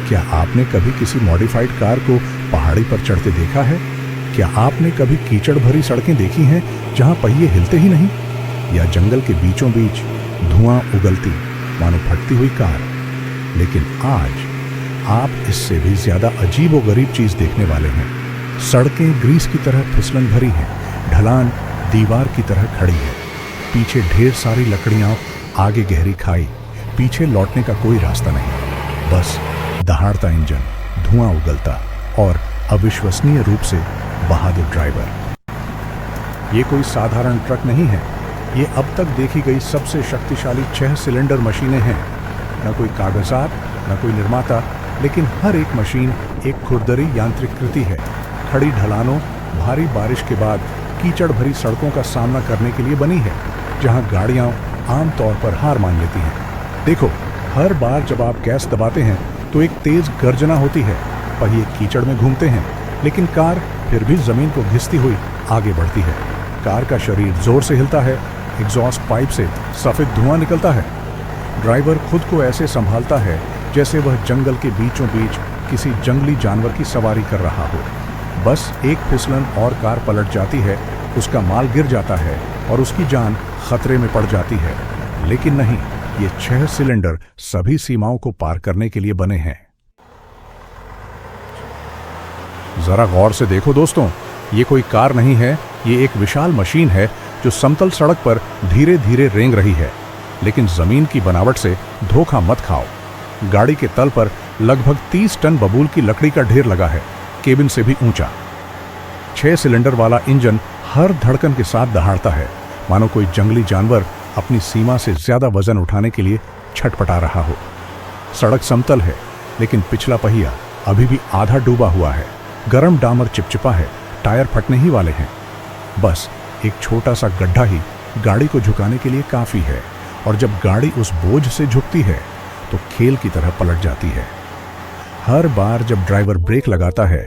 क्या आपने कभी किसी मॉडिफाइड कार को पहाड़ी पर चढ़ते देखा है? क्या आपने कभी कीचड़ भरी सड़कें देखी हैं जहां पहिए हिलते ही नहीं? या जंगल के बीचों बीच धुआं उगलती मानो फटती हुई कार? लेकिन आज आप इससे भी ज्यादा अजीबोगरीब चीज देखने वाले हैं। सड़कें ग्रीस की तरह फिसलन भरी हैं, ढलान दीवार की तरह खड़ी है, पीछे ढेर सारी लकड़ियां, आगे गहरी खाई, पीछे लौटने का कोई रास्ता नहीं, बस दहाड़ता इंजन, धुआं उगलता और अविश्वसनीय रूप से बहादुर ड्राइवर। ये कोई साधारण ट्रक नहीं है, ये अब तक देखी गई सबसे शक्तिशाली 6 सिलेंडर मशीनें हैं। न कोई कागजात, न कोई निर्माता, लेकिन हर एक मशीन एक खुरदरी यांत्रिक कृति है। खड़ी ढलानों, भारी बारिश के बाद कीचड़ भरी सड़कों का सामना करने के लिए बनी है, जहां गाड़ियां आमतौर पर हार मान लेती हैं। देखो, हर बार जब आप गैस दबाते हैं तो एक तेज गर्जना होती है, पहिए कीचड़ में घूमते हैं, लेकिन कार फिर भी जमीन को घिसती हुई आगे बढ़ती है। कार का शरीर जोर से हिलता है, एग्जॉस्ट पाइप से सफेद धुआं निकलता है। ड्राइवर खुद को ऐसे संभालता है जैसे वह जंगल के बीचों बीच किसी जंगली जानवर की सवारी कर रहा हो। बस एक फिसलन और कार पलट जाती है, उसका माल गिर जाता है और उसकी जान खतरे में पड़ जाती है। लेकिन नहीं, ये 6 सिलेंडर सभी सीमाओं को पार करने के लिए बने हैं। जरा गौर से देखो दोस्तों, ये कोई कार नहीं है, ये एक विशाल मशीन है जो समतल सड़क पर धीरे धीरे रेंग रही है। लेकिन जमीन की बनावट से धोखा मत खाओ। गाड़ी के तल पर लगभग 30 टन बबूल की लकड़ी का ढेर लगा है, केबिन से भी ऊंचा। 6 सिलेंडर वाला इंजन हर धड़कन के साथ दहाड़ता है, मानो कोई जंगली जानवर अपनी सीमा से ज्यादा वजन उठाने के लिए छटपटा रहा हो। सड़क समतल है, लेकिन पिछला पहिया अभी भी आधा डूबा हुआ है। गरम डामर चिपचिपा है, टायर फटने ही वाले हैं। बस एक छोटा सा गड्ढा ही गाड़ी को झुकाने के लिए काफी है, और जब गाड़ी उस बोझ से झुकती है तो खेल की तरह पलट जाती है। हर बार जब ड्राइवर ब्रेक लगाता है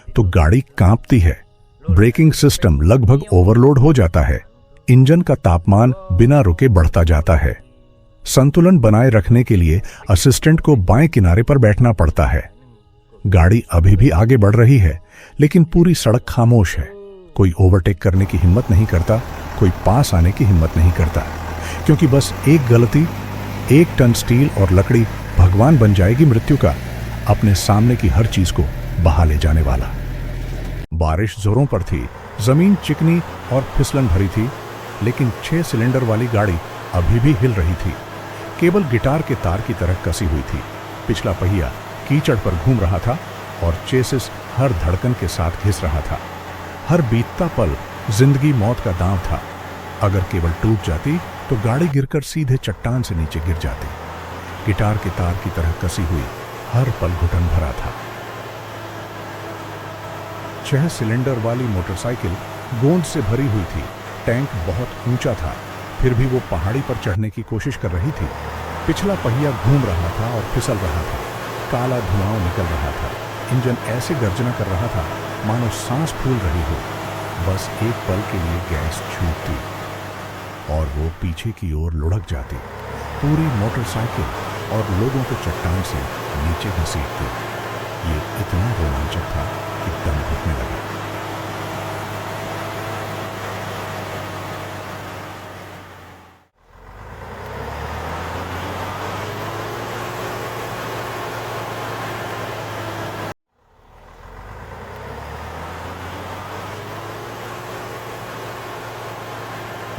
तो गाड़ी कांपती है, ब्रेकिंग सिस्टम लगभग ओवरलोड हो जाता है, इंजन का तापमान बिना रुके बढ़ता जाता है। संतुलन बनाए रखने के लिए असिस्टेंट को बाएं किनारे पर बैठना पड़ता है। गाड़ी अभी भी आगे बढ़ रही है, लेकिन पूरी सड़क खामोश है। कोई ओवरटेक करने की हिम्मत नहीं करता, कोई पास आने की हिम्मत नहीं करता, क्योंकि बस एक गलती, 1 टन स्टील और लकड़ी भगवान बन जाएगी मृत्यु का, अपने सामने की हर चीज को बहा ले जाने वाला। बारिश जोरों पर थी, जमीन चिकनी और फिसलन भरी थी, लेकिन 6 सिलेंडर वाली गाड़ी अभी भी हिल रही थी। केबल गिटार के तार की तरह कसी हुई थी। पिछला पहिया कीचड़ पर घूम रहा था और चेसिस हर धड़कन के साथ घिस रहा था। हर बीतता पल जिंदगी मौत का दांव था। अगर केबल टूट जाती तो गाड़ी गिरकर सीधे चट्टान से नीचे गिर जाती। गिटार के तार की तरह कसी हुई हर पल घुटन भरा था। 6 सिलेंडर वाली मोटरसाइकिल गोंद से भरी हुई थी। टैंक बहुत ऊंचा था, फिर भी वो पहाड़ी पर चढ़ने की कोशिश कर रही थी। पिछला पहिया घूम रहा था और फिसल रहा था। काला धुआं निकल रहा था। इंजन ऐसे गर्जना कर रहा था मानो सांस फूल रही हो। बस एक पल के लिए गैस छूटती और वो पीछे की ओर लुढ़क जाती, पूरी मोटरसाइकिल और लोगों को चट्टान से नीचे घसीटती। ये इतना रोमांचक था कि दम घुटने लगा।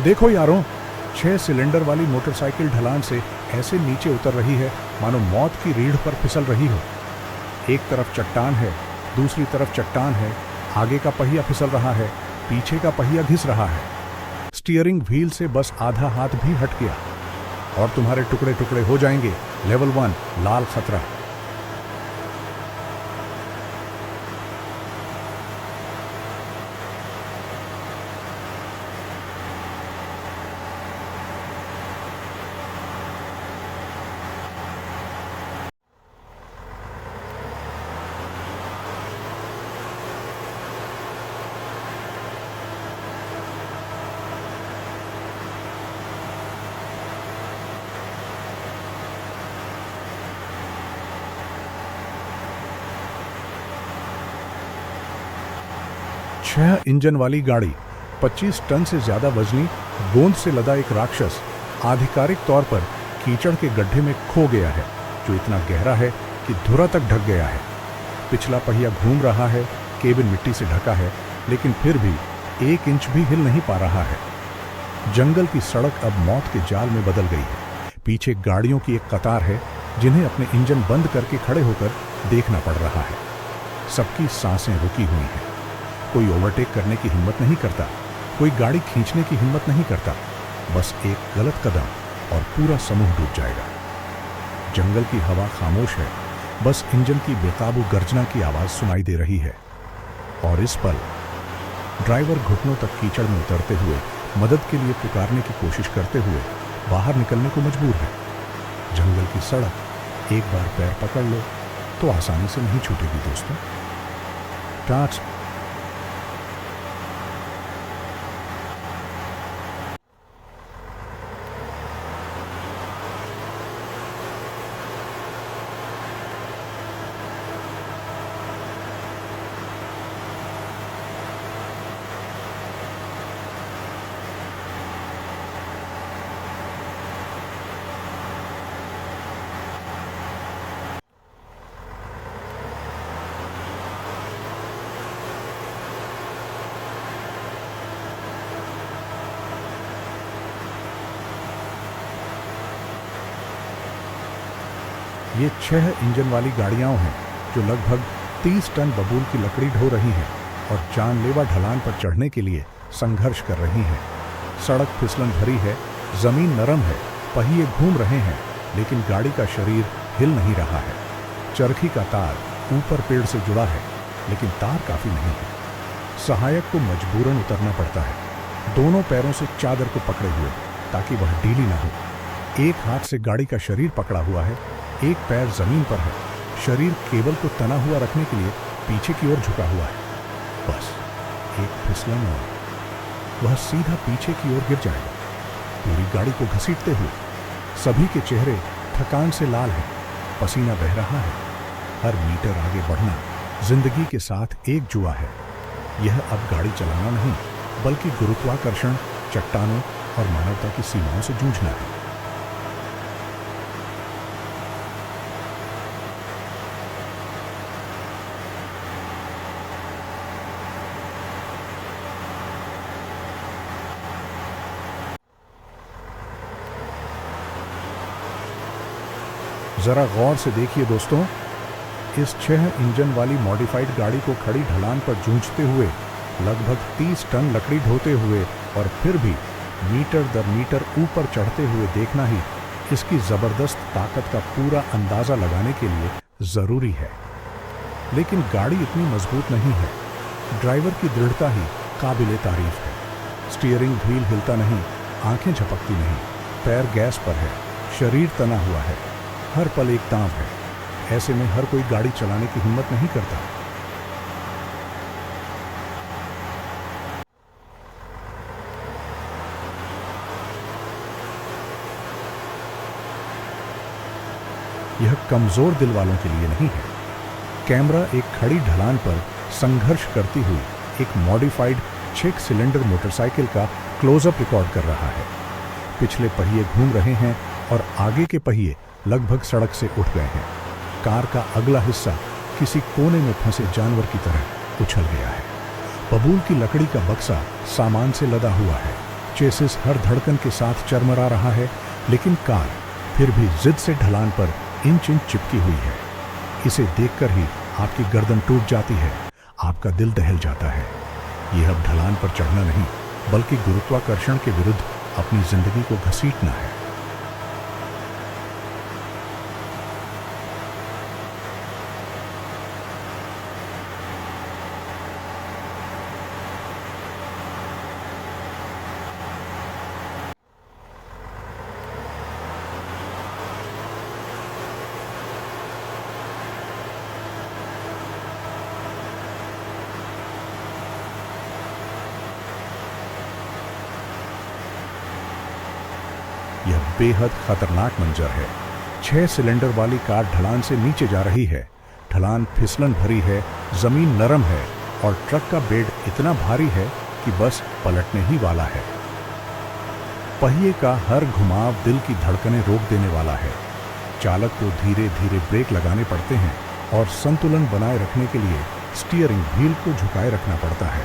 देखो यारों, 6 सिलेंडर वाली मोटरसाइकिल ढलान से ऐसे नीचे उतर रही है मानो मौत की रीढ़ पर फिसल रही हो। एक तरफ चट्टान है, दूसरी तरफ चट्टान है, आगे का पहिया फिसल रहा है, पीछे का पहिया घिस रहा है। स्टीयरिंग व्हील से बस आधा हाथ भी हट गया और तुम्हारे टुकड़े टुकड़े हो जाएंगे। लेवल 1 लाल खतरा। 6 इंजन वाली गाड़ी, 25 टन से ज्यादा वजनी गोंद से लदा एक राक्षस आधिकारिक तौर पर कीचड़ के गड्ढे में खो गया है, जो इतना गहरा है कि धुरा तक ढक गया है। पिछला पहिया घूम रहा है, केबिन मिट्टी से ढका है, लेकिन फिर भी 1 इंच भी हिल नहीं पा रहा है। जंगल की सड़क अब मौत के जाल में बदल गई है। पीछे गाड़ियों की एक कतार है, जिन्हें अपने इंजन बंद करके खड़े होकर देखना पड़ रहा है। सबकी सांसें रुकी हुई हैं। कोई ओवरटेक करने की हिम्मत नहीं करता, कोई गाड़ी खींचने की हिम्मत नहीं करता। बस एक गलत कदम और पूरा समूह डूब जाएगा। जंगल की हवा खामोश है, बस इंजन की बेकाबू गर्जना की आवाज सुनाई दे रही है। और इस पल ड्राइवर घुटनों तक कीचड़ में उतरते हुए मदद के लिए पुकारने की कोशिश करते हुए बाहर निकलने को मजबूर है। जंगल की सड़क एक बार पैर पकड़ लो तो आसानी से नहीं छूटेगी दोस्तों। टाच ये 6 इंजन वाली गाड़ियां हैं जो लगभग 30 टन बबूल की लकड़ी ढो रही हैं और जानलेवा ढलान पर चढ़ने के लिए संघर्ष कर रही हैं। सड़क फिसलन भरी है, जमीन नरम है, पहिए घूम रहे हैं, लेकिन गाड़ी का शरीर हिल नहीं रहा है। चरखी का तार ऊपर पेड़ से जुड़ा है, लेकिन तार काफी नहीं है। सहायक को मजबूरन उतरना पड़ता है, दोनों पैरों से चादर को पकड़े हुए, ताकि वह ढीली ना हो। एक हाथ से गाड़ी का शरीर पकड़ा हुआ है, एक पैर जमीन पर है। शरीर केबल को तना हुआ रखने के लिए पीछे की ओर झुका हुआ है। बस एक फिसलन और वह सीधा पीछे की ओर गिर जाएगा, पूरी गाड़ी को घसीटते हुए। सभी के चेहरे थकान से लाल हैं, पसीना बह रहा है। हर मीटर आगे बढ़ना जिंदगी के साथ एक जुआ है। यह अब गाड़ी चलाना नहीं, बल्कि गुरुत्वाकर्षण, चट्टानों और मानवता की सीमाओं से जूझना है। जरा गौर से देखिए दोस्तों, इस 6 इंजन वाली मॉडिफाइड गाड़ी को खड़ी ढलान पर जूझते हुए, लगभग 30 टन लकड़ी ढोते हुए और फिर भी मीटर दर मीटर ऊपर चढ़ते हुए देखना ही इसकी जबरदस्त ताकत का पूरा अंदाजा लगाने के लिए जरूरी है। लेकिन गाड़ी इतनी मजबूत नहीं है। ड्राइवर की दृढ़ता ही काबिले तारीफ है। स्टीयरिंग व्हील हिलता नहीं, आंखें झपकती नहीं, पैर गैस पर है, शरीर तना हुआ है, हर पल एक ताप है। ऐसे में हर कोई गाड़ी चलाने की हिम्मत नहीं करता। यह कमजोर दिल वालों के लिए नहीं है। कैमरा एक खड़ी ढलान पर संघर्ष करती हुई एक मॉडिफाइड 6 सिलेंडर मोटरसाइकिल का क्लोजअप रिकॉर्ड कर रहा है। पिछले पहिए घूम रहे हैं और आगे के पहिए लगभग सड़क से उठ गए हैं। कार का अगला हिस्सा किसी कोने में फंसे जानवर की तरह उछल गया है। बबूल की लकड़ी का बक्सा सामान से लदा हुआ है। चेसिस हर धड़कन के साथ चरमरा रहा है, लेकिन कार फिर भी जिद से ढलान पर इंच इंच चिपकी हुई है। इसे देखकर ही आपकी गर्दन टूट जाती है, आपका दिल दहल जाता है। यह अब ढलान पर चढ़ना नहीं, बल्कि गुरुत्वाकर्षण के विरुद्ध अपनी जिंदगी को घसीटना है। यह बेहद खतरनाक मंजर है। 6 सिलेंडर वाली कार ढलान से नीचे जा रही है। ढलान फिसलन भरी है, जमीन नरम है और ट्रक का बेड इतना भारी है कि बस पलटने ही वाला है। पहिए का हर घुमाव दिल की धड़कनें रोक देने वाला है। चालक को धीरे धीरे ब्रेक लगाने पड़ते हैं और संतुलन बनाए रखने के लिए स्टीयरिंग व्हील को झुकाए रखना पड़ता है।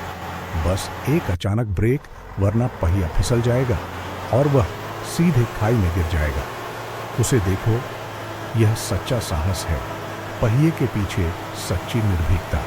बस एक अचानक ब्रेक, वरना पहिया फिसल जाएगा और वह सीधे खाई में गिर जाएगा। उसे देखो, यह सच्चा साहस है, पहिए के पीछे सच्ची निर्भीकता।